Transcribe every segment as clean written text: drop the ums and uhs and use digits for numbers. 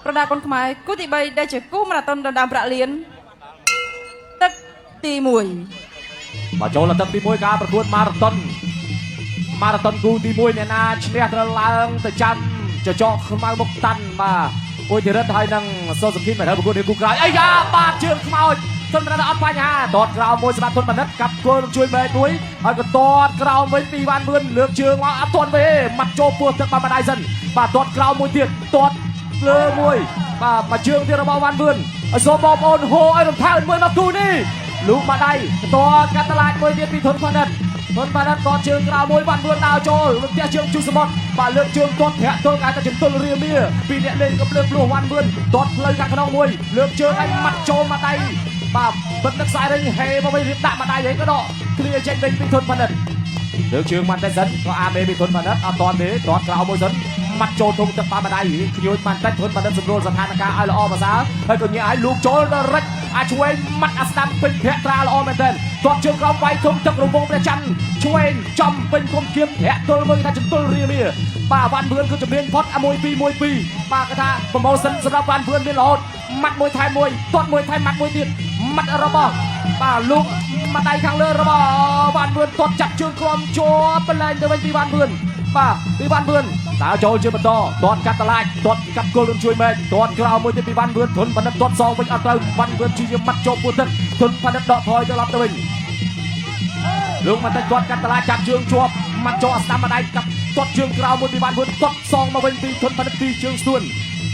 ប្រដាកូនខ្មែរគូទី3ដែលជាគូម៉ារ៉ាតុនដណ្ដើមប្រាក់លានទឹកទី1បាទចូលទឹកទី1ការប្រកួតម៉ារ៉ាតុនគូទី1អ្នកណាឈ្នះត្រូវឡើងទៅចាំចចកខ្មៅមុខតាន់បាទអ៊ុយធីរិតហើយនឹងសូសុគីមត្រូវប្រកួតនេះគូក្រោយអាយ៉ាបាទជើងខ្មោចទុនបណ្ឌិតអត់បញ្ហាតតក្រោមមួយសម្រាប់ទុនបណ្ឌិតកាប់គល់ជួយបែកមួយហើយក៏តតក្រោមវិញពីវ៉ាន់វឿនលើកជើងមកអត់ទាន់ទេម៉ាត់ចូលពោះទឹកបាត់ដៃសិនបាទតតក្រោមមួយទៀតតតលើមួយបាទមកជើងទៀតរបស់វ៉ាន់វឿនឲ្យសូមបងប្អូនហូឲ្យរំថើបមើលមកគូនេះលូកបាត់ដៃតតកាត់តឡាចមួយទៀតពីទុនបណ្ឌិតតតជើងក្រោមមួយវ៉ាន់វឿនដើរចូលលើកផ្ទះជើងជុះសមុទ្របាទលើកជើងតតធាក់ទល់កាយតែជំទល់រៀមៀពីអ្នកលេងក៏ភ្លើងភ្លោះវ៉ាន់វឿនតតផ្លូវខាងក្នុងមួយលើកជើងឲ្យម៉ាត់ចូលមកដៃបាទបិទទឹកខ្សែរេងហេមកវិញរៀបដាក់មកដៃហ្នឹងក៏ដកគ្លៀចេញវិញពីធុនបណ្ឌិតលើកជើងម៉ាត់តែសិនក៏អាមេពីធុនបណ្ឌិតអត់ទាន់ទេតតក្រោមមួយសិនម៉ាត់ចូលធុងទឹកបាត់មកដៃខ្ញួយម៉ាត់តែធុនបណ្ឌិតសម្រួលស្ថានភាពឲ្យល្អប្រសើរហើយក៏ញ៉ាឲ្យលូកចូលដល់រិចអាចឆ្វេងម៉ាត់អាស្ដាំពេញភក្ត្រាល្អមែនទែនតតជើងក្រោមវាយធុងទឹករង្វង់ព្រះច័ន្ទឆ្វេងចំពេញគុំគៀមធាក់ទល់មើលថាជំទល់រៀមៀបាទវ៉ាន់វឿនគឺជំនាញផុត1212បាទគេថាប្រម៉ូសិនសម្រាប់វ៉ាន់វឿនមានរហូតម៉ាត់មួយថែមមួយតតមួយថែមម៉ាត់មួយទៀតម៉ាត់របស់បាទលូកមកដៃខាងលើរបស់វ៉ាន់វឿនទាត់ចាប់ជើងក្រោមជាប់បលែងទៅវិញពីវ៉ាន់វឿនបាទពីវ៉ាន់វឿនដើរចូលជើងបន្តទាត់កាត់តឡាចទាត់កាត់គល់ជួយមែកទាត់ក្រោមមួយទៀតពីវ៉ាន់វឿនធនបណ្ឌិតទាត់សងវិញអត់ត្រូវវ៉ាន់វឿនជាម៉ាត់ចូលពោះទឹកធនបណ្ឌិតដកថយទៅឡប់ទៅវិញលោកមកតែទាត់កាត់តឡាចចាប់ជើងជាប់ម៉ាត់ចូលអាស្ដាំមកដៃកាត់ទាត់ជើងក្រោមមួយពីវ៉ាន់វឿនទាត់សងមកវិញពីធនបណ្ឌិតពីជើងស្ទួន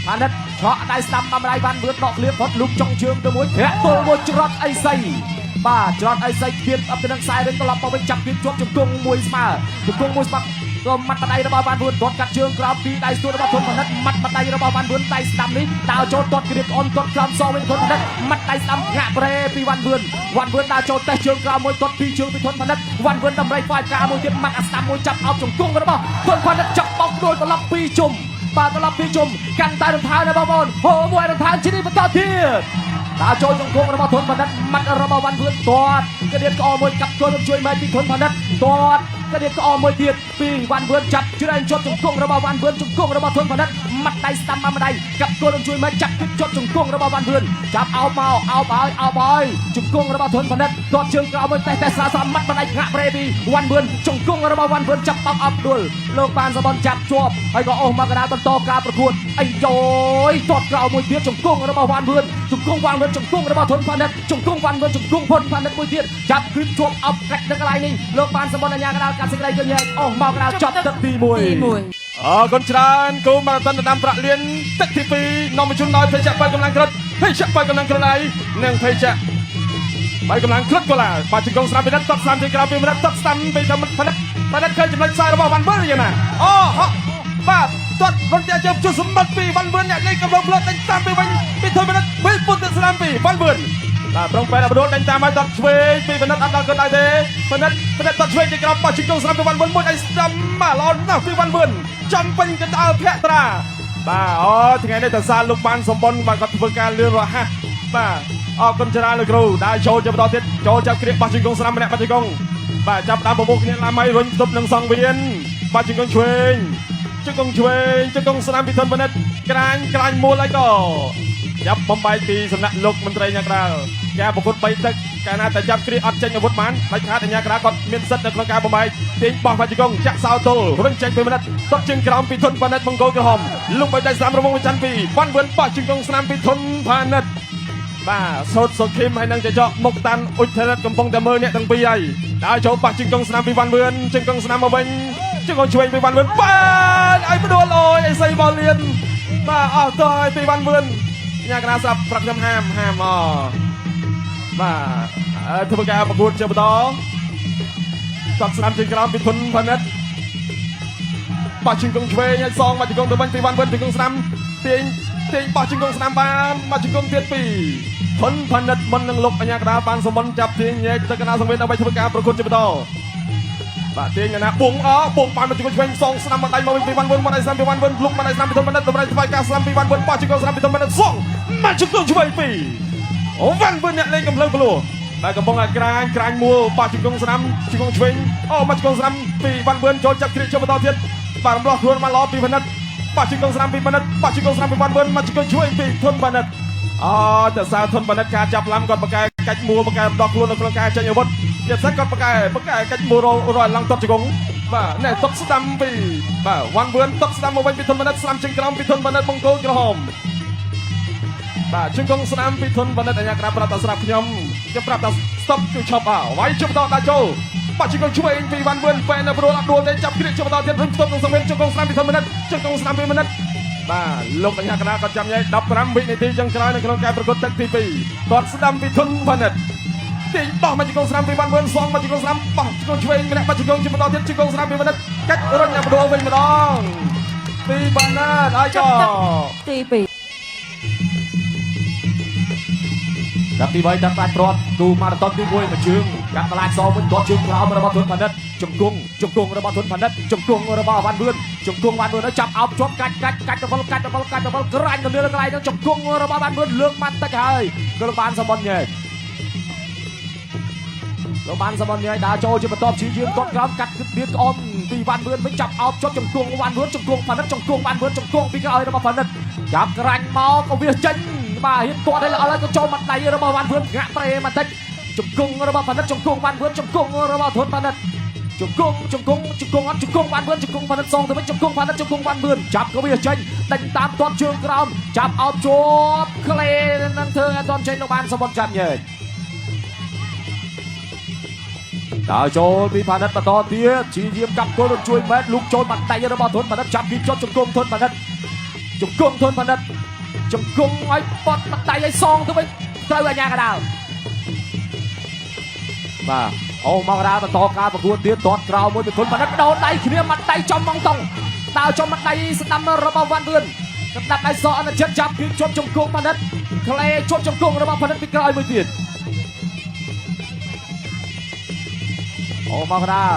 អាណិតឆក់ដៃស្ដាំបំដៃវ៉ាន់វឿនដកឃ្លៀបផុតលូកចុងជើងទៅមួយធាក់ទល់មួយច្រត់អីសីបាទច្រត់អីសីគៀបអប់ទៅនឹងខ្សែវិញត្រឡប់មកវិញចាប់គៀបជាប់ជង្គង់មួយស្មើក៏ម៉ាត់បដៃរបស់វ៉ាន់វឿនទាត់កាត់ជើងក្រោមពីដៃស្ទួនរបស់ធនបណ្ឌិតម៉ាត់បដៃរបស់វ៉ាន់វឿនដៃស្ដាំនេះដើរចូលទាត់គ្រៀបអនទាត់ក្រោមសងវិញធនបណ្ឌិតម៉ាត់ដៃស្ដាំងាក់ប្រេពីវ៉ាន់វឿនដើរចូលតេះជើងក្រោមមួយទាត់ពីជើងពីធនបណ្ឌិតវ៉ាន់វឿនតម្រៃផ្លាយការមួយទៀតម៉ាត់អាស្ដាំមួយចាប់អោបជង្គង់របស់ធនបណ្ឌិតចាប់បោកដួលត្រឡប់ពីជុំបាទត្រឡប់ពីជុំកាន់តែរំថើណាបងប្អូនហូមួយរំថើជិះបន្តទៀតដើរចូលជង្គង់របស់ធនបណ្ឌិតម៉ាត់របស់វ៉ាន់វឿនទាត់ក្រៀបក្អមមួយកាប់គល់ជួយមែកពីធនបណ្ឌិតទាត់ក្រៀបក្អមមួយទៀតពីវ៉ាន់វឿនចាប់ជ្រែងជាប់ជង្គង់របស់វ៉ាន់វឿនជង្គង់របស់ធនបណ្ឌិតម៉ាត់ដៃស្ដាំមកដៃកាប់គល់ជួយមែកចាប់ជាប់ជង្គង់របស់វ៉ាន់វឿនចាប់អោបមកអោបហើយជង្គង់របស់ធនបណ្ឌិតទាត់ជើងក្រោមមួយតេះស្រាម៉ាត់បដៃងាក់ប្រេពីវ៉ាន់វឿនជង្គង់របស់វ៉ាន់វឿនចាប់បោកអប់ដួលលោកបានសបនចាប់ជាប់ហើយក៏អូសមកកណ្ដាលបន្តការប្រកួតអីយ៉យទាត់ក្រោមមួយទៀតជង្គង់របស់វ៉ាន់វឿនជង្គង់វ៉ាន់វឿនជង្គង់របស់ធនបណ្ឌិតជង្គង់វ៉ាន់វឿនជង្គង់ធនបណ្ឌិតមួយទៀតចាប់គឺជាប់អប់កាច់នៅកន្លែងនេះលោកបានសបនអញ្ញាកណ្ដាលកាត់សេចក្តីឃើញហើយអូសមកកណ្ដាលចប់ទឹកទី1អរគុណច្រើនគូម៉ារ៉ាតុនដណ្ដើមប្រាក់លានទឹកទី2នាំមកជូនដោយភេជ្ជៈបើកម្លាំងក្រឹតភេជ្ជៈបើកម្លាំងក្រឡៃនិងភេជ្ជៈបើកម្លាំងក្រឹតកូឡាបាទជង្គង់ស្រាំពីដិតតស្ដាំទីក្រៅពីមនិតតស្ដាំពីធម្មផលិតឃើញចំណុចខ្សែរបស់វ៉ាន់វឿនយ៉ាងណាអូហោះបាទទាត់វ៉ាន់តែជើងជួសសម្បត្តិពីវ៉ាន់វឿនអ្នកលេងកំឡុងផ្លត់ដេញតាមពីវិញពីធម្មផលិតពេលពុតទៅស្ដាំពីវ៉ាន់វឿនបាទប្រងបែរដល់បដូលដេញតាមឲ្យទាត់ឆ្វេងពីមនិតអត់ដល់គាត់ដែរទេមនិតទាត់ឆ្វេងទីក្រៅបោះជង្គង់ស្ដាំពីវ៉ាន់វឿនមួយដៃស្ដាំបាទល្អណាស់ពីវ៉ាន់វឿនចំពេញកណ្ដាលភក្ត្រាបាទអូថ្ងៃនេះតើសារលោកបានសម្បនបាទគាត់ធ្វើការលឿនរហ័សបាទអរគុណច្រើនលោកគ្រូដែលចូលជាបន្តទៀតចូលចាប់គ្រៀបបោះជង្គង់ស្ដាំម្នាក់បោះជង្គង់បាទចាប់ដើមប្រមុខគ្នាឡើងមករុញទប់នឹងសង្វៀនបោះជង្គង់ឆ្វេងជង្គង់ស្ដាំពីធនបណ្ឌិតក្រាញមូលហើយក៏ចាប់បំបាយពីសំណាក់លោកមន្ត្រីអាជ្ញាក្រៅការប្រកួត3ទឹកកាលណាតែចាប់គ្រៀបអត់ចេញអាវុធបានដាច់ខាតអាជ្ញាក្រៅគាត់មានសិទ្ធិនៅក្នុងការបំបាយទាញបោះបោះជង្គង់ចាក់សោទល់រុញចេញពីមនិតទាត់ជើងក្រោមពីធនបណ្ឌិតបង្គោលក្រហមលុបបីដៃស្ដាំរវងច័ន្ទពីវ៉ាន់វឿនបោះជង្គង់ស្ដាំពីធនបណ្ឌិតបាទសូតសុខីមហើយនឹងចចកមុខតាន់អ៊ុចថេរិតកំពុងតែមើលអ្នកទាំងពីរហើយដើរចូលបោះជង្គង់ស្ដាំពីវ៉ាន់វឿនជង្គង់ស្ដាំមកវិញជង្គង់ឆ្វេងពីវ៉ាន់វឿនបាទឲ្យបដួលអូយអីសីបោលលៀនបាទអស់តើឲ្យពីវ៉ាន់វឿនញ៉ាកណាស្រាប់ប្រាប់ខ្ញុំហាមអូបាទធ្វើការប្រកួតជាបន្តតាត់ស្ដាំជើងក្រោមពីធនបណ្ឌិតបោះជង្គង់ឆ្វេងឲ្យសងមកជង្គង់ទៅវិញពីវ៉ាន់វឿនជង្គង់ស្ដាំទាញបោះជង្គង់ស្ដាំបានមកជង្គង់ទៀតពីធនបណ្ឌិតមុននឹងលុបអញ្ញាកណ្ដាលបានសម្បនចាប់ទាញញែកទៅកណ្ដាលសង្វេនដើម្បីធ្វើការប្រកួតជាបន្តបាទទាញណាបងបានមកជង្គង់ឆ្វេងសងស្ដាំមកដៃមកវិញពីវ៉ាន់វឿនមកដៃស្ដាំពីវ៉ាន់វឿនលុបមកដៃស្ដាំពីធនបណ្ឌិតតម្រូវធ្វើការស្ដាំពីវ៉ាន់វឿនបោះជង្គង់ស្ដាំពីធនបណ្ឌិតសងមកជង្គង់ឆ្វេងពីអូវ៉ាន់វឿនអ្នកលេងកំភ្លើងភ្លោះដែលកំពុងតែក្រាញមូលបោះជង្គង់ស្ដាំជង្គង់ឆ្វេងមកជង្គង់ស្ដាំពីវ៉ាន់វឿនចូលចាប់គ្រៀបជាបន្តទៀតបាទរំលោះខ្លួនមកល្អពីវណ្ណិត បាជង្គង់ស្នាមពីបណ្ឌិតបាជង្គង់ស្នាមពីវ៉ាន់វឿនមកជង្គង់ជួយពីធនបណ្ឌិតតែសារធនបណ្ឌិតការចាប់ឡាំគាត់បកកែកាច់មួបកកែដោះខ្លួននៅក្នុងការចាញ់អាវុធទៀតសឹកគាត់បកកែកាច់មួរយឡើងតត់ជង្គង់បាទណែតត់ស្ដាំពីបាទវ៉ាន់វឿនតត់ស្ដាំមកវិញពីធនបណ្ឌិតស្ដាំជើងក្រោមពីធនបណ្ឌិតបង្គោលក្រហមបាទជង្គង់ស្ដាំពីធនបណ្ឌិតអាញាក្រាបប្រាប់ថាស្រាប់ខ្ញុំប្រាប់ថាស្តុបគឺឈប់វាយជប់តដាក់ចូលបាជង្គង់ជួយពីវ៉ាន់វឿនពេលនៅព្រោះអត់ដួលទេចាប់គ្រាកជប់តទៀតរុញផ្ទុកក្នុងសង្វៀនជង្គង់ស្ដាំពីធនបណ្ឌិតជង្គង់ស្ដាំពីបណ្ឌិតបាទលោកអាញាក្រាក៏ចាំញ៉ៃ15វិនាទីចុងក្រោយនៅក្នុងការប្រកួតទឹកទី2គាត់ស្ដាំពីធនបណ្ឌិតទាញបោះមកជង្គង់ស្ដាំពីវ៉ាន់វឿនសងមកជង្គង់ស្ដាំបោះជង្គង់ឆ្វេងម្នាក់បាជង្គង់ជប់តទៀតជង្គង់ស្ដាំពីបណ្ឌិតកាច់រុញអាបដូរវិញម្ដងពីបណ្ឌិតហើយក៏ទី2ដល់ទី3តាមបាច់ព្រាត់គូម៉ារ៉ាតុនទី1មួយជើងកាត់កន្លែងសវិញទាត់ជើងក្រោមរបស់ធនបណ្ឌិតជង្គង់របស់ធនបណ្ឌិតជង្គង់របស់វ៉ាន់វឿនជង្គង់វ៉ាន់វឿនឲ្យចាប់អោបជាប់កាច់ដបលក្រាញ់ទៅលើកន្លែងហ្នឹងជង្គង់របស់វ៉ាន់វឿនលើកម៉ាត់តិចហើយក៏លោកបានសម្បត្តិញ៉ែលោកបានសម្បត្តិញ៉ែដើរចូលជាបន្ទាប់ព្យាយាមទាត់ក្រោមកាត់ទៀតក្អមពីវ៉ាន់វឿនវិញចាប់អោបជាប់ជង្គង់វ៉ាន់វឿនជង្គង់បណ្ឌិតជង្គង់វ៉ាន់វឿនជង្គង់ពីក្រោយរបស់បណ្ឌិតចាប់ក្រាញ់មកក៏វាចេញបាទហ៊ានទាត់ឲ្យល្អក៏ចូលមកដៃរបស់វ៉ាន់វឿនងាក់ប្រេបន្តិចជង្គង់របស់បណ្ឌិតជង្គង់វ៉ាន់វឿនជង្គង់របស់ធនបណ្ឌិតជង្គង់អត់ជង្គង់វ៉ាន់វឿនជង្គង់បណ្ឌិតសងទៅវិញជង្គង់បណ្ឌិតជង្គង់វ៉ាន់វឿនចាប់ក៏វាចេញដេញតាមទាត់ជើងក្រោមចាប់អោបជាប់ក្លេនឹងធ្វើឲ្យទាត់ចេញលោកបានសម្បត្តិចាប់ញែកដើរចូលពីបណ្ឌិតបន្តទៀតជាយាមកាប់គល់រត់ជួយម៉ែតលូកចូលបាត់ដៃរបស់ធនបណ្ឌិតចាប់ពីជាប់ជង្គង់ធនបណ្ឌិតជង្គង់ធនបណ្ឌិតជង្គង់ឲ្យបត់មកដៃឲ្យសងទៅវិញត្រូវអាញាកដាលបាទអូមកកដាលបន្តការប្រកួតទៀតទាត់ក្រោមមួយពីធនបណ្ឌិតដោដៃគ្នាមកដៃចំម៉ងតុងដើរចំមកដៃស្ដាំរបស់វ៉ាន់វឿនស្ដាប់ដៃសអនុជិតចាប់ពីជាប់ជង្គង់បណ្ឌិតក្លេជាប់ជង្គង់របស់បណ្ឌិតពីក្រោយមួយទៀតអូមកកដាល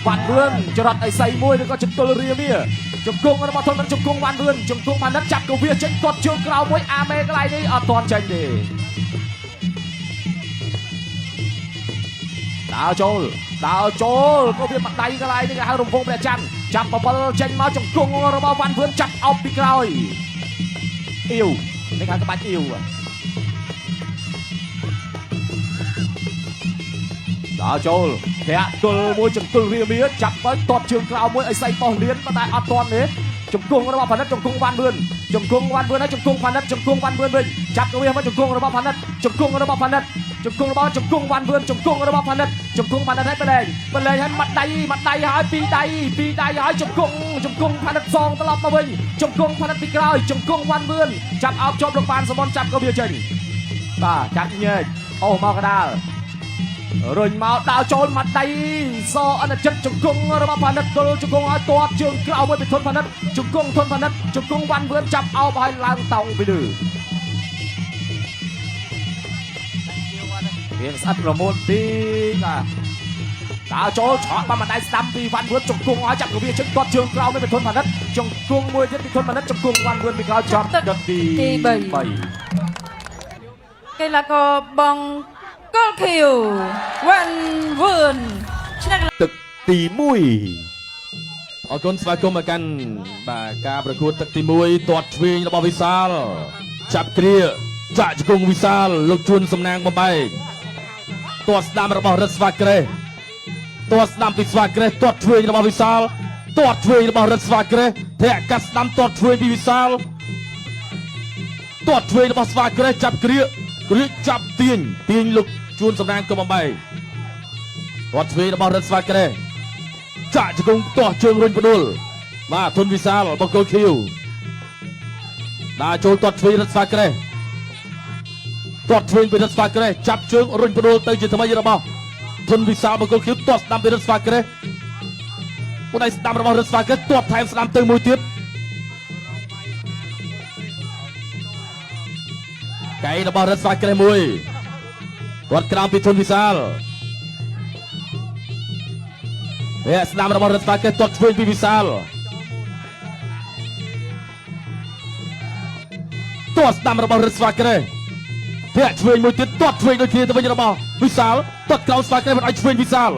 វ៉ាន់វឿនចរត់អីសៃមួយឬក៏ចន្ទល់រៀមវាជង្គង់របស់ធនបណ្ឌិតជង្គង់វ៉ាន់វឿនជង្គង់បណ្ឌិតចាប់ក៏វាចេញទាត់ជើងក្រោមមួយអាមេកន្លែងនេះអត់ទាន់ចេញទេដើរចូលក៏វាមកដៃកន្លែងនេះគេហៅរំពងព្រះច័ន្ទចាប់បបិលចេញមកជង្គង់របស់វ៉ាន់វឿនចាប់អោបពីក្រោយអ៊ីវនេះគេក្បាច់អ៊ីវដើរចូលធាក់ទល់មួយចន្ទល់រៀមៀចាប់ទៅទាត់ជើងក្រោមមួយឲ្យសៃបោះលៀនប៉ុន្តែអត់ទាន់ទេជង្គង់របស់បណ្ឌិតជង្គង់វ៉ាន់វឿនហើយជង្គង់បណ្ឌិតជង្គង់វ៉ាន់វឿនវិញចាប់ទៅវាមកជង្គង់របស់បណ្ឌិតជង្គង់របស់វ៉ាន់វឿនជង្គង់របស់បណ្ឌិតជង្គង់បណ្ឌិតឲ្យបលែងឲ្យមាត់ដៃហើយពីរដៃហើយជង្គង់បណ្ឌិតសងត្រឡប់មកវិញជង្គង់បណ្ឌិតពីក្រោយជង្គង់វ៉ាន់វឿនចាប់អោបជាប់លោកបានសមនចាប់ក៏វាចេញបាទចាប់ញែកអូមកកដាលរុញមកដើរចូលមកដៃសអនុជិតជង្គង់របស់បណ្ឌិតគល់ជង្គង់ឲ្យទាត់ជើងក្រោមមួយពីធនបណ្ឌិតជង្គង់ធនបណ្ឌិតជង្គង់វ៉ាន់វឿនចាប់អោបឲ្យឡើងតោងពីលើវាស្អាតប្រមូលទីបាទដើរចូលឆក់បានមកដៃស្ដាំពីវ៉ាន់វឿនជង្គង់ឲ្យចាប់ក៏វាចេញទាត់ជើងក្រោមមួយពីធនបណ្ឌិតជង្គង់មួយទៀតពីធនបណ្ឌិតជង្គង់វ៉ាន់វឿនពីក្រោយចាប់ទឹកទី3កីឡាករបងកុលខៀវវ៉ាន់វឿនឆ្នះទឹកទី1អរគុណស្វាគមន៍មកកាន់បាទការប្រកួតទឹកទី1ទាត់ឆ្វេងរបស់វិសាលចាប់គ្រាចាក់ជង្គង់វិសាលលោកជួនសំណាងបំបែកទាត់ស្ដាំរបស់រិទ្ធស្វាក្រេះទាត់ស្ដាំពីស្វាក្រេះទាត់ឆ្វេងរបស់វិសាលទាត់ឆ្វេងរបស់រិទ្ធស្វាក្រេះធាក់កាត់ស្ដាំទាត់ឆ្វេងពីវិសាលទាត់ឆ្វេងរបស់ស្វាក្រេះចាប់គ្រាចាប់ទាញលោកជួនសំណាងក៏បំបែកទាត់ឆ្វេងរបស់រិទ្ធស្វាក្រេះចាក់ជង្គង់ទាស់ជើងរុញបដុលបាទធនវិសាលបង្គោលខៀវដើរចូលទាត់ឆ្វេងរិទ្ធស្វាក្រេះទាត់ឆ្វេងពីរិទ្ធស្វាក្រេះចាប់ជើងរុញបដុលទៅជាថ្មីរបស់ធនវិសាលបង្គោលខៀវទាត់ស្ដាំពីរិទ្ធស្វាក្រេះមួយដៃស្ដាំរបស់រិទ្ធស្វាក្រេះទាត់ថែមស្ដាំទៅមួយទៀតកែរបស់រិទ្ធស្វាក្រេះមួយទាត់ក្រោមពីធនវិសាលស្ដាំរបស់រិទ្ធស្វាក្រេះទាត់ឆ្វេងពីវិសាលទាត់ស្ដាំរបស់រិទ្ធស្វាក្រេះធាក់ឆ្វេងមួយទៀតទាត់ឆ្វេងដូចគ្នាទៅវិញរបស់វិសាលទាត់ក្រោមស្វាក្រេះមិនឲ្យឆ្វេងវិសាល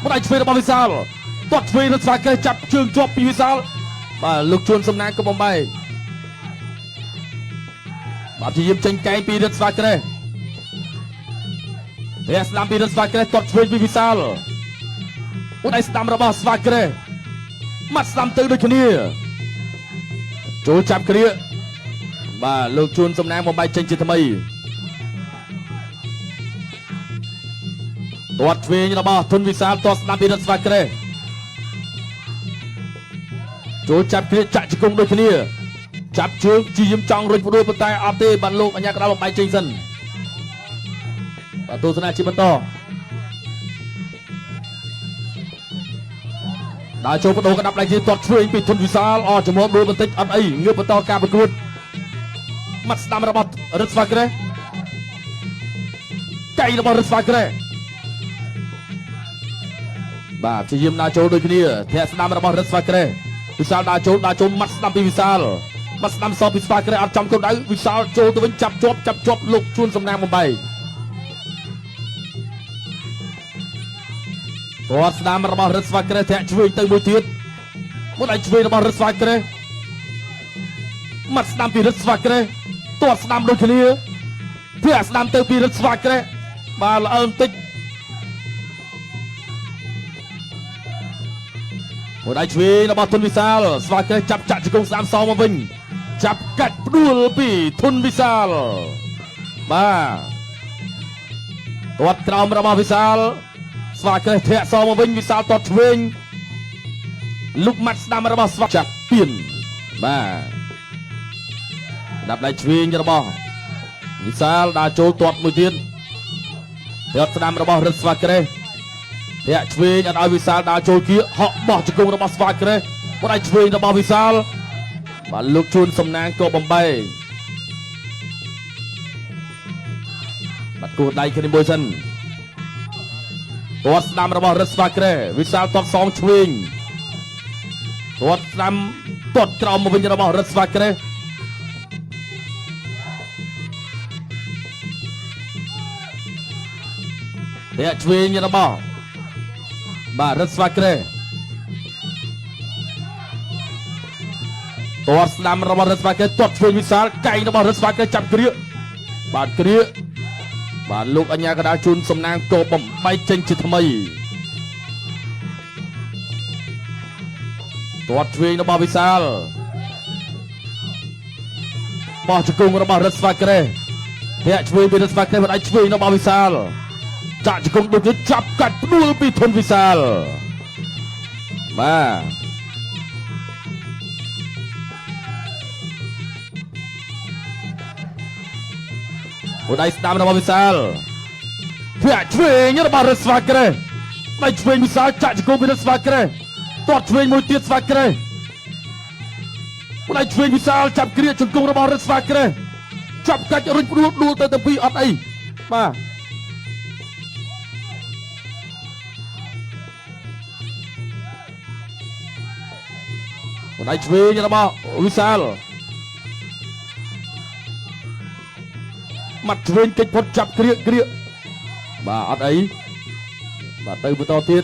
មិនឲ្យឆ្វេងរបស់វិសាលទាត់ឆ្វេងរិទ្ធស្វាក្រេះចាប់ជើងជាប់ពីវិសាល បាទលោកជួនសំណាងក៏បំបីបាទជាយាមចេញកែងពីរឹតស្វាក្រេះតែស្ដាំពីរឹតស្វាក្រេះទាត់ឆ្វេងពីវិសាលឧដៃស្ដាំរបស់ស្វាក្រេះម៉ាត់ស្ដាំទៅដូចគ្នាចូលចាប់គ្រាបាទលោកជួនសំណាងបំបីចេញជាថ្មីទាត់ឆ្វេងរបស់ធុនវិសាលទាត់ស្ដាំពីរឹតស្វាក្រេះចូលចាប់គ្រាចាក់ជង្គង់ដូចគ្នាចាប់ជើងជាយាមចង់រុញផ្ដួលប៉ុន្តែអត់ទេបានលោកអញ្ញាកដាលបំបីចេញសិនបាទទស្សនាជាបន្តដើរចូលបដូរកណ្ដាប់ដៃជាទាត់ឆ្វេងពីធុនវិសាលអស់ចំហដួលបន្តិចអត់អីងើបបន្តការប្រកួតម៉ាត់ស្ដាំរបស់រឹតស្វាក្រេះកៃរបស់រឹតស្វាក្រេះបាទជាយាមដើរចូលដូចគ្នាធាក់ស្ដាំរបស់រឹតស្វាក្រេះវិសាលដើរចូលម៉ាត់ស្ដាំពីវិសាលម៉ាត់ស្ដាំសពីស្វាក្រេះអត់ចំគោលដៅវិសាលចូលទៅវិញចាប់ជាប់លោកជួនសំណាងបំបីគាត់ស្ដាំរបស់រឹតស្វាក្រេះធាក់ឆ្វេងទៅមួយទៀតមួយដៃឆ្វេងរបស់រឹតស្វាក្រេះម៉ាត់ស្ដាំពីរឹតស្វាក្រេះទាត់ស្ដាំដូចគ្នាធាក់ស្ដាំទៅពីរឹតស្វាក្រេះបាទល្អើបន្តិចមួយដៃឆ្វេងរបស់ធុនវិសាលស្វាក្រេះចាប់ចាក់ជង្គង់ស្ដាំសងមកវិញចាប់កាច់ផ្ដួលពីធុនវិសាលបាទទាត់ក្រោមរបស់វិសាលស្វាក្រេះធាក់សងមកវិញវិសាលទាត់ឆ្វេងលុកម៉ាត់ស្ដាំរបស់ស្វាចាប់ពៀនបាទដាក់ដៃឆ្វេងរបស់វិសាលដើរចូលទាត់មួយទៀតទាត់ស្ដាំរបស់រឹតស្វាក្រេះធាក់ឆ្វេងអត់ឲ្យវិសាលដើរចូលគៀកហក់បោះជង្គង់របស់ស្វាក្រេះគាត់ឲ្យឆ្វេងរបស់វិសាលបាទលោកជួនសំណាងក៏បំបីបាទគោះដៃគ្នាមួយសិនទាត់ស្ដាំរបស់រឹតស្វាក្រេះវិសាលទាត់សងឆ្វេងទាត់ស្ដាំទាត់ក្រោមមកវិញរបស់រឹតស្វាក្រេះធាក់ឆ្វេងរបស់បាទរឹតស្វាក្រេះទាត់ស្ដាំរបស់រឹតស្វាក្រេះទាត់ឆ្វេងវិសាលកៃរបស់រឹតស្វាក្រេះចាប់គ្រាបាទគ្រាបាទលោកអញ្ញាកដាលជួនសំណាងក៏បំបីចេញជាថ្មីទាត់ឆ្វេងរបស់វិសាលបោះជង្គង់របស់រឹតស្វាក្រេះធាក់ឆ្វេងពីរឹតស្វាក្រេះមិនអាចឆ្វេងរបស់វិសាលចាក់ជង្គង់ដូចចាប់កាច់ផ្ដួលពីធុនវិសាលបាទអូដៃស្ដាំរបស់វិសាលធាក់ឆ្វេងរបស់រឹតស្វាក្រេះដៃឆ្វេងវិសាលចាក់ជង្គង់ពីរឹតស្វាក្រេះទាត់ឆ្វេងមួយទៀតស្វាក្រេះអូដៃឆ្វេងវិសាលចាប់គ្រាជង្គង់របស់រឹតស្វាក្រេះចាប់កាច់រុញផ្ដួលទៅទាំងពីរអត់អីបាទដៃឆ្វេងរបស់វិសាលម៉ាត់ឆ្វេងកិច្ចផុតចាប់គ្រាបាទអត់អីបាទទៅបន្តទៀត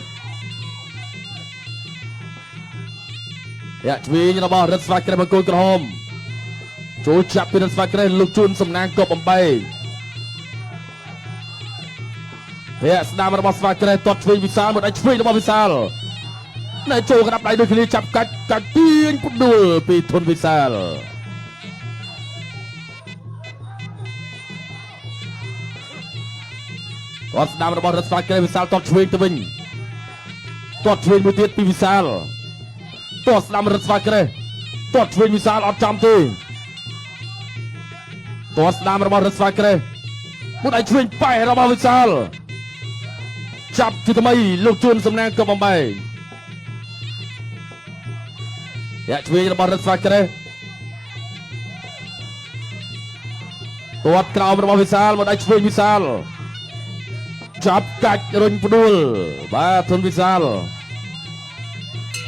ធាក់ឆ្វេងរបស់រឹតស្វាក្រេះបង្គោលក្រហមចូលចាប់ពីរឹតស្វាក្រេះលោកជួនសំណាងក៏បំបីធាក់ស្ដាំរបស់ស្វាក្រេះទាត់ឆ្វេងវិសាលមួយដៃឆ្វេងរបស់វិសាលនៅចូលក្តាប់ដៃដូចគ្នាចាប់កាច់ទាញផ្ដួលពីធុនវិសាលគាត់ស្ដាំរបស់រឹតស្វាក្រេះវិសាលទាត់ឆ្វេងទៅវិញទាត់ឆ្វេងមួយទៀតពីវិសាលទាត់ស្ដាំរឹតស្វាក្រេះទាត់ឆ្វេងវិសាលអត់ចំទេទាត់ស្ដាំរបស់រឹតស្វាក្រេះមួយដៃឆ្វេងប៉ែរបស់វិសាលចាប់ជាថ្មីលោកជួនសំណាងក៏បំបីធាក់ឆ្វេងរបស់រឹតស្វាក្រេះទាត់ក្រោមរបស់វិសាលមកដៃឆ្វេងវិសាលចាប់កាច់រុញផ្ដួលបាទធុនវិសាល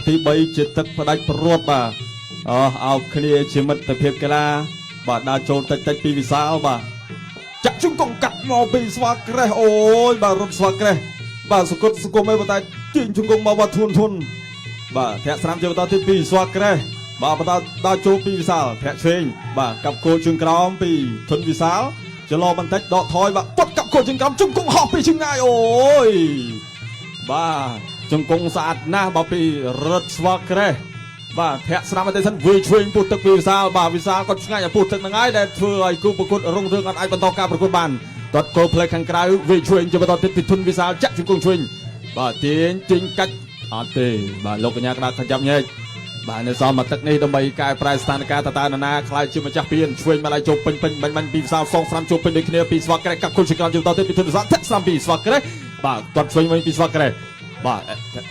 ទី3ជាទឹកផ្ដាច់ព្រួតបាទអោគ្នាជាមិត្តភាពកីឡាបាទដើរចូលតិចពីវិសាលបាទចាក់ជង្គង់កាត់មកពីស្វាក្រេះអូយបាទរត់ស្វាក្រេះបាទសង្គមឯងតែជិញជង្គង់មកបាទធុនបាទធាក់ស្រាំជាបន្តទី2ស្វាក្រេះ បាទបន្តដល់ចូលពីវិសាលធាក់ឆ្វេងបាទកាប់គោលជើងក្រោមពីធុនវិសាលចលោបន្តិចដកថយបាទទាត់កាប់គោលជើងក្រោមជង្គង់ហោះពីឆ្ងាយអូយបាទជង្គង់ស្អាតណាស់បាទពីរត់ស្វាក្រេះបាទធាក់ស្នាមបន្តិចសិនវាយឆ្វេងពុះទឹកពីវិសាលបាទវិសាលគាត់ឆ្ងាយឲ្យពុះទឹកហ្នឹងហើយដែលធ្វើឲ្យគូប្រកួតរុងរឿងអត់អាចបន្តការប្រកួតបានទាត់គោលផ្លេខាងក្រៅវាយឆ្វេងជាបន្តទៀតពីធុនវិសាលចាក់ជង្គង់ឆ្វេងបាទទាញចេញកាច់អត់ទេបាទលោកកញ្ញាក្តារខចាប់ញែកបាទនៅសមមកទឹកនេះដើម្បីកែប្រែស្ថានភាពតើនរណាខ្លាយជាម្ចាស់ពៀនឆ្វេងមកឲ្យចូលពេញបាញ់ពីវិសាលសងស្រាំចូលពេញដូចគ្នាពីស្វាក្រេះកាប់គុលជាក្រោមជើងតទៅពីធុនវិសាលធាក់ស្រាំពីស្វាក្រេះបាទទាត់ឆ្វេងវិញពីស្វាក្រេះបាទ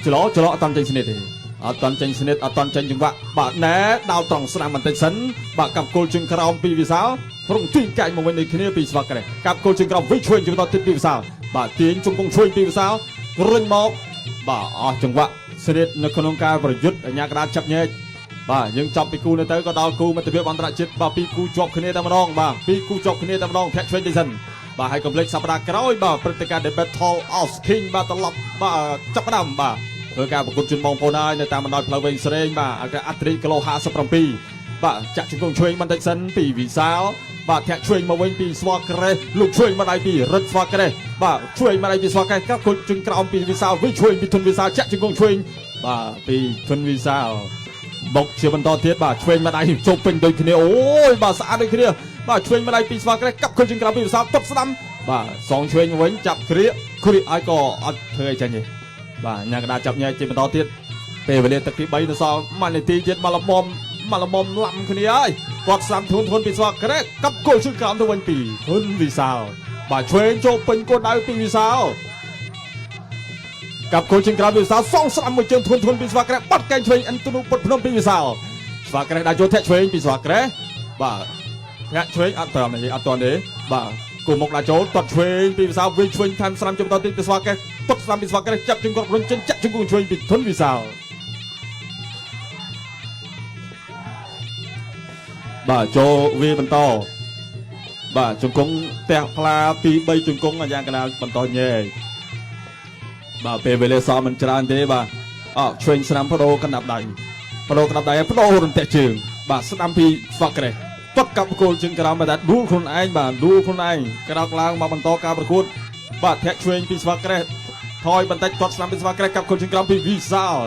ច្រឡអត់តាន់ចេញស្និតទេអត់តាន់ចេញស្និតអត់តាន់ចេញចង្វាក់បាទណែដោតត្រង់ស្រាំបន្តិចសិនបាទកាប់គុលជើងក្រោមពីវិសាលរងទាញកាច់មកវិញដូចគ្នាពីស្វាក្រេះកាប់គុលជើងក្រោមវិញឆ្វេងជើងតទៅពីវិសាលបាទទាញជង្គង់ឆ្វេងពីវិសាលរុញមកបាទអស់ចង្វាក់ស្និតនៅក្នុងការប្រយុទ្ធអាញាក្តារចាប់ញែកបាទយើងចាប់ពីគូនៅទៅក៏ដល់គូមិត្តភាពអន្តរជាតិបាទពីគូជាប់គ្នាតែម្ដងបាទពីគូជាប់គ្នាតែម្ដងធាក់ឆ្វេងទៅសិនបាទហើយកុំភ្លេចសប្តាហ៍ក្រោយបាទព្រឹត្តិការណ៍ The Battle of King បាទត្រឡប់បាទចាប់ផ្ដើមបាទធ្វើការប្រកួតជូនបងប្អូនហើយនៅតាមបណ្ដោយផ្លូវវែងស្រេងបាទអត្រិគីឡូ57បាទចាក់ជង្គង់ឆ្វេងបន្តិចសិនពីវិសាលបាទធាក់ឆ្វេងមកវិញពីស្វាក្រេះលោកឆ្វេងមកដៃពីរិទ្ធស្វាក្រេះបាទឆ្វេងមកដៃពីស្វាក្រេះកាប់គុលជើងក្រោមពីវិសាលវិញឆ្វេងពីធុនវិសាលចាក់ជង្គង់ឆ្វេងបាទពីធុនវិសាលបុកជាបន្តទៀតបាទឆ្វេងមកដៃចូលពេញដូចគ្នាអូយបាទស្អាតដូចគ្នាបាទឆ្វេងមកដៃពីស្វាក្រេះកាប់គុលជើងក្រោមពីវិសាលទប់ស្ដាំបាទសងឆ្វេងវិញចាប់គ្រាកឲ្យក៏អត់ធ្វើអីចាញ់ទេបាទញ៉ាំក្តារចាប់ញែកជាបន្តទៀតពេលវេលាទឹកទី3នៅសល់1នាទីទៀតមកលំឡាំគ្នាហើយគាត់ស្ដាំធួនពីស្វាក្រេះកាប់គោលជើងក្រោមទៅវិញពីធុនវិសាលបាទឆ្វេងចូលពេញគោលដៅពីវិសាលកាប់គោលជើងក្រោមពីវិសាលសងស្ដាំមួយជើងធួនពីស្វាក្រេះបាត់កែងឆ្វេងអិនទូនុពុតភ្នំពីវិសាលស្វាក្រេះដាក់ចូលធាក់ឆ្វេងពីស្វាក្រេះបាទធាក់ឆ្វេងអត់តាមទេអត់តាន់ទេបាទគូមុខដាក់ចូលទាត់ឆ្វេងពីវិសាលវិញឆ្វេងថែមស្ដាំជាបន្តទៀតពីស្វាក្រេះទាត់ស្ដាំពីស្វាក្រេះចាប់ជើងគាត់រុញចេញចាក់ជង្គង់ឆ្វេងពីធុនវិសាលបាទចូលវាបន្តបាទជង្គង់ផ្ទះផ្លាពី3ជង្គង់យ៉ាងកណ្ដាលបន្តញែកបាទពេលវេលាសល់មិនច្រើនទេបាទឆ្វេងស្ដាំបដូរកណ្ដាប់ដៃបដូររន្ទះជើងបាទស្ដាំពីស្វាក្រេះទាត់កាប់គោលជើងក្រោមបាទដួលខ្លួនឯងបាទដួលខ្លួនឯងក្រោកឡើងមកបន្តការប្រកួតបាទធាក់ឆ្វេងពីស្វាក្រេះថយបន្តិចទាត់ស្ដាំពីស្វាក្រេះកាប់គោលជើងក្រោមពីវិសាល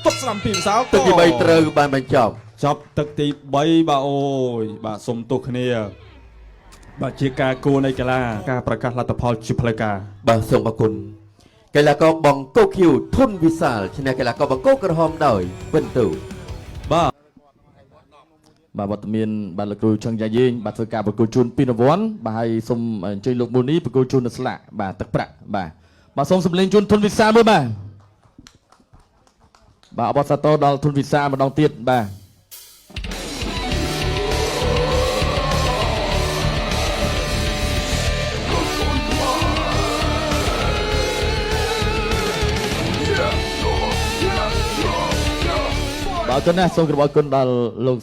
ទាត់ស្ដាំពីវិសាលទឹកទី3ត្រូវបានបញ្ចប់ទឹកទី3បាទអូយបាទសុំទោសគ្នាបាទជាការគួរនៃកីឡាការប្រកាសលទ្ធផលជាផ្លូវការបាទសូមអរគុណកីឡាករបង្គោលឃីវធុនវិសាលឈ្នះកីឡាករបង្គោលក្រហមដោយពិន្ទុបាទវត្តមានបាទលោកគ្រូឆឹងយ៉ាយេងបាទធ្វើការប្រគល់ជូនពីរង្វាន់បាទហើយសូមអញ្ជើញលោកមូនីប្រគល់ជូននៅស្លាកបាទទឹកប្រាក់បាទសូមសម្លេងជូនធុនវិសាលមួយបាទអបអរសាទរដល់ធុនវិសាលម្ដងទៀតបាទអរគុណណាស់សូមគោរពអរគុណដល់លោក